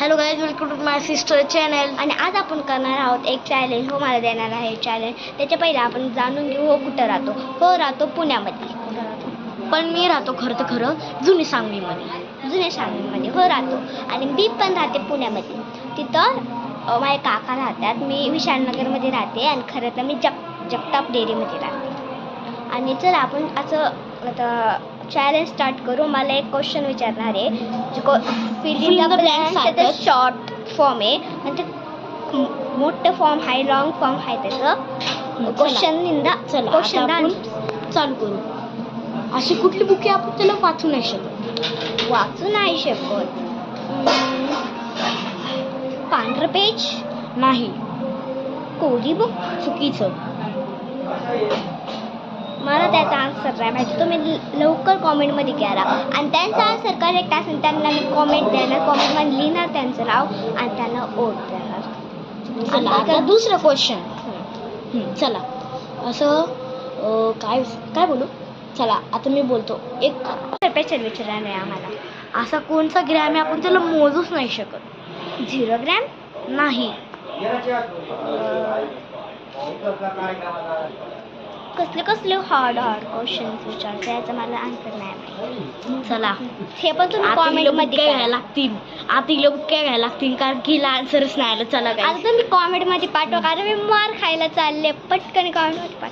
Hello guys, welcome to my sister channel. आणि आज आपण करणार आहोत एक चॅलेंज. हो, मला देणार आहे चॅलेंज. त्याच्या पहिले आपण जाणून घेऊ हो कुठं राहतो. हो राहतो पुण्यामध्ये. पण मी राहतो खरं जुनी सांगलीमध्ये. जुन्या सांगलीमध्ये हो राहतो. आणि मी पण राहते पुण्यामध्ये. तिथं माझे काका राहतात. मी विशालनगरमध्ये राहते आणि खरं तर मी जगताप डेअरीमध्ये राहते. आणि चला आपण असं आता चॅलेंज स्टार्ट करू. मला एक क्वेश्चन विचारणार आहे. Fill in the blanks short form आहे आणि ते मोठं फॉर्म आहे, लॉंग फॉर्म आहे त्याचं. क्वेश्चन इन द क्वेश्चन आपण चालू करू. अशी कुठली बुके आपण त्याला वाचू नाही शकत? वाचू नाही शकत. पांढरं पेज नाही, कोरी बुक. चुकीचं. मला त्याचा आन्सर नाही माहिती. तुम्ही लवकर कॉमेंटमध्ये करा. आणि त्यांचा आन्सर करेक्ट असेल त्यांना मी कॉमेंट देणार, कॉमेंटमध्ये लिहिणार त्यांचं नाव आणि त्यांना वोट देणार. चला आता दुसरं क्वेश्चन. चला असं काय काय बोलू. चला आता मी बोलतो. एक स्पेशल विचारणार आहे आम्हाला. असा कोणता ग्रॅम आहे आपण त्याला मोजूच नाही शकत? 0 ग्रॅम नाही. कसले हार्ड क्वेश्चन्स विचारते याचा मला आन्सर नाही माहिती. चला हे पण तुम्ही कॉमेंटमध्ये घ्यायला लागतील. आता बुक्या घ्यायला लागतील कारण की आन्सरच नाही आलं. चला आता तुम्ही कॉमेंटमध्ये पाठवा कारण मी मार खायला चालले. पटकन कॉमेंटमध्ये पाठवा.